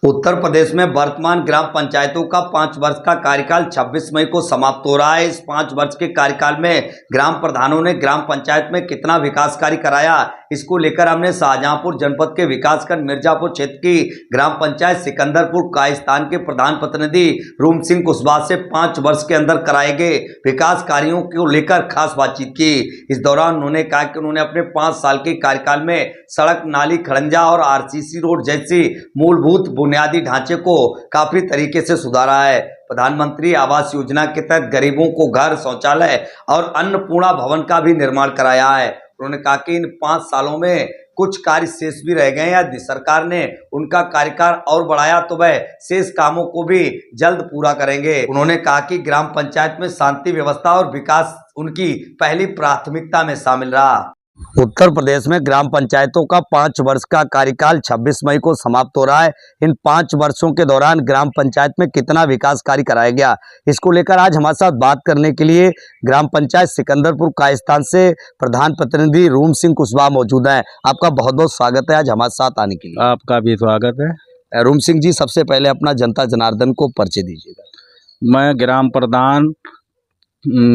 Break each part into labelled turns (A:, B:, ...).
A: उत्तर प्रदेश में वर्तमान ग्राम पंचायतों का 5 वर्ष का कार्यकाल 26 मई को समाप्त हो रहा है। इस 5 वर्ष के कार्यकाल में ग्राम प्रधानों ने ग्राम पंचायत में कितना विकास कार्य कराया, इसको लेकर हमने शाहजहांपुर जनपद के विकासखंड मिर्जापुर क्षेत्र की ग्राम पंचायत सिकंदरपुर कायस्थान के प्रधान प्रतिनिधि रूम सिंह कुशवाहा से 5 वर्ष के अंदर कराए गए विकास कार्यों को लेकर खास बातचीत की। इस दौरान उन्होंने कहा कि उन्होंने अपने 5 साल के कार्यकाल में सड़क, नाली, खड़ंजा और आरसीसी रोड जैसी मूलभूत बुनियादी ढांचे को काफी तरीके से सुधारा है। प्रधानमंत्री आवास योजना के तहत गरीबों को घर, शौचालय और अन्नपूर्णा भवन का भी निर्माण कराया है। उन्होंने कहा कि इन 5 सालों में कुछ कार्य शेष भी रह गए हैं। यदि सरकार ने उनका कार्यकाल और बढ़ाया तो वह शेष कामों को भी जल्द पूरा करेंगे। उन्होंने कहा कि ग्राम पंचायत में शांति व्यवस्था और विकास उनकी पहली प्राथमिकता में शामिल रहा। उत्तर प्रदेश में ग्राम पंचायतों का 5 वर्ष का कार्यकाल 26 मई को समाप्त हो रहा है। इन 5 वर्षों के दौरान ग्राम पंचायत में कितना विकास कार्य कराया गया, इसको लेकर आज हमारे साथ बात करने के लिए ग्राम पंचायत सिकंदरपुर कायस्थान से प्रधान प्रतिनिधि रूम सिंह कुशवाहा मौजूद हैं। आपका बहुत बहुत स्वागत है आज हमारे साथ आने के लिए।
B: आपका भी स्वागत है।
A: रूम सिंह जी, सबसे पहले अपना जनता जनार्दन को परिचय दीजिएगा।
B: मैं ग्राम प्रधान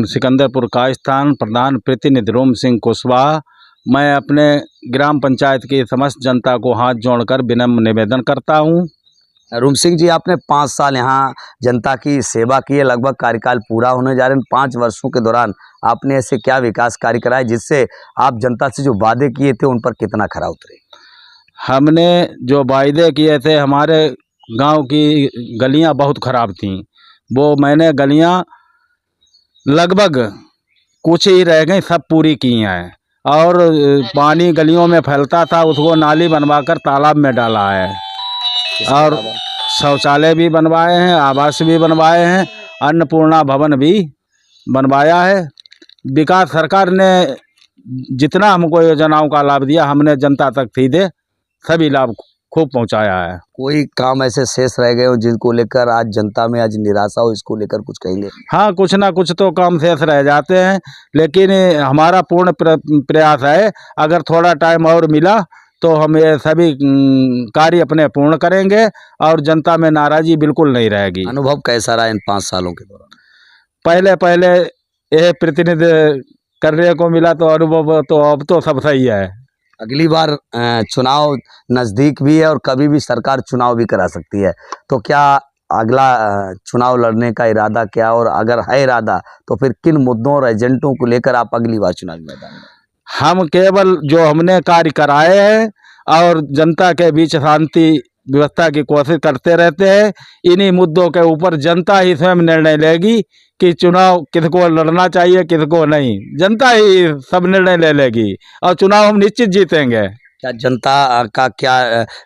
B: सिकंदरपुर कायस्थान प्रधान प्रतिनिधि रूम सिंह कुशवाहा, मैं अपने ग्राम पंचायत की समस्त जनता को हाथ जोड़कर विनम्र निवेदन करता हूं।
A: रूम सिंह जी, आपने 5 साल यहाँ जनता की सेवा की है, लगभग कार्यकाल पूरा होने जा रहे हैं। 5 वर्षों के दौरान आपने ऐसे क्या विकास कार्य कराए जिससे आप जनता से जो वादे किए थे उन पर कितना खरा उतरे?
B: हमने जो वायदे किए थे, हमारे गांव की गलियां बहुत ख़राब थीं, वो मैंने गलियां लगभग कुछ ही रह गई, सब पूरी की हैं। और पानी गलियों में फैलता था, उसको नाली बनवाकर तालाब में डाला है। और शौचालय भी बनवाए हैं, आवास भी बनवाए हैं, अन्नपूर्णा भवन भी बनवाया है। विकास सरकार ने जितना हमको योजनाओं का लाभ दिया, हमने जनता तक सीधे सभी लाभ खूब पहुंचाया है।
A: कोई काम ऐसे शेष रह गए हो जिनको लेकर आज जनता में आज निराशा हो, इसको लेकर कुछ कहेंगे?
B: हाँ, कुछ ना कुछ तो काम शेष रह जाते हैं, लेकिन हमारा पूर्ण प्रयास है, अगर थोड़ा टाइम और मिला तो हम ये सभी कार्य अपने पूर्ण करेंगे और जनता में नाराज़गी बिल्कुल नहीं रहेगी।
A: अनुभव कैसा रहा इन 5 सालों के दौरान?
B: पहले यह प्रतिनिधि करने को मिला तो अनुभव तो अब तो सब सही है।
A: अगली बार चुनाव नज़दीक भी है और कभी भी सरकार चुनाव भी करा सकती है, तो क्या अगला चुनाव लड़ने का इरादा क्या, और अगर है इरादा तो फिर किन मुद्दों और एजेंटों को लेकर आप अगली बार चुनावी मैदान में?
B: हम केवल जो हमने कार्य कराए हैं और जनता के बीच शांति व्यवस्था की कोशिश करते रहते हैं। इन्हीं मुद्दों के ऊपर जनता ही स्वयं निर्णय लेगी कि चुनाव किसको लड़ना चाहिए, किसको नहीं। जनता ही सब निर्णय ले लेगी और चुनाव हम निश्चित जीतेंगे।
A: क्या जनता का क्या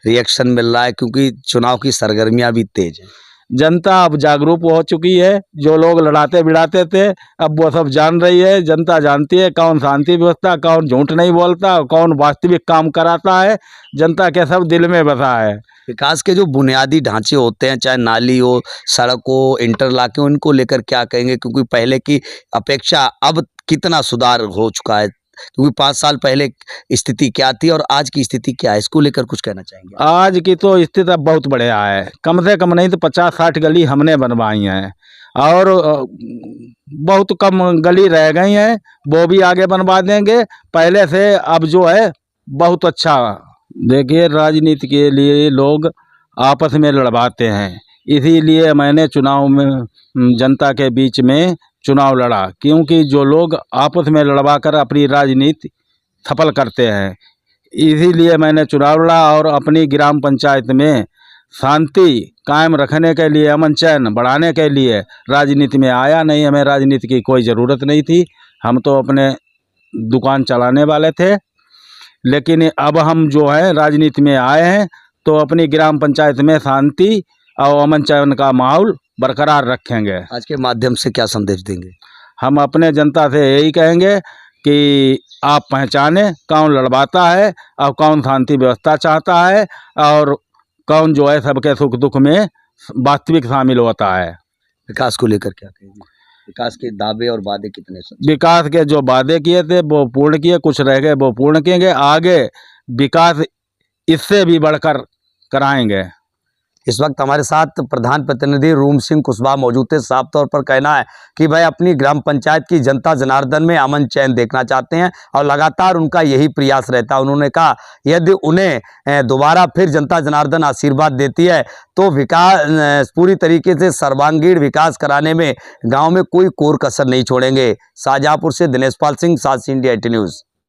A: रिएक्शन मिल रहा है, क्योंकि चुनाव की सरगर्मियां भी तेज हैं?
B: जनता अब जागरूक हो चुकी है। जो लोग लड़ाते बिड़ाते थे, अब वो सब जान रही है। जनता जानती है कौन शांति व्यवस्था, कौन झूठ नहीं बोलता, कौन वास्तविक काम कराता है। जनता के सब दिल में बसा है।
A: विकास के जो बुनियादी ढांचे होते हैं, चाहे नाली हो, सड़क हो, इंटरलॉक हो, इनको लेकर क्या कहेंगे, क्योंकि पहले की अपेक्षा अब कितना सुधार हो चुका है? क्योंकि 5 साल पहले स्थिति क्या थी और आज की स्थिति क्या है, इसको लेकर कुछ कहना चाहेंगे?
B: आज की तो स्थिति अब बहुत बढ़िया है। कम से कम नहीं तो 50-60 गली हमने बनवाई हैं और बहुत कम गली रह गई हैं, वो भी आगे बनवा देंगे। पहले से अब जो है बहुत अच्छा। देखिए, राजनीति के लिए लोग आपस में लड़वाते हैं, इसीलिए मैंने चुनाव में जनता के बीच में चुनाव लड़ा, क्योंकि जो लोग आपस में लड़वा कर अपनी राजनीति सफल करते हैं, इसीलिए मैंने चुनाव लड़ा और अपनी ग्राम पंचायत में शांति कायम रखने के लिए, अमन चैन बढ़ाने के लिए राजनीति में आया। नहीं, हमें राजनीति की कोई ज़रूरत नहीं थी, हम तो अपने दुकान चलाने वाले थे। लेकिन अब हम जो है राजनीति में आए हैं तो अपनी ग्राम पंचायत में शांति और अमन चैन का माहौल बरकरार रखेंगे।
A: आज के माध्यम से क्या संदेश देंगे?
B: हम अपने जनता से यही कहेंगे कि आप पहचाने कौन लड़वाता है और कौन शांति व्यवस्था चाहता है और कौन जो है सबके सुख दुख में वास्तविक शामिल होता है।
A: विकास को लेकर क्या कहेंगे? विकास के दावे और वादे कितने?
B: विकास के जो वादे किए थे वो पूर्ण किए, कुछ रह गए वो पूर्ण किएंगे। आगे विकास इससे भी बढ़कर कराएंगे।
A: इस वक्त हमारे साथ प्रधान प्रतिनिधि रूम सिंह कुशवाहा मौजूद थे। साफ तौर पर कहना है कि भाई अपनी ग्राम पंचायत की जनता जनार्दन में अमन चैन देखना चाहते हैं और लगातार उनका यही प्रयास रहता है। उन्होंने कहा यदि उन्हें दोबारा फिर जनता जनार्दन आशीर्वाद देती है तो विकास पूरी तरीके से सर्वांगीण विकास कराने में गाँव में कोई कोर कसर नहीं छोड़ेंगे। शाहजहाँपुर से दिनेश पाल सिंह, सात इंडिया 18 न्यूज़।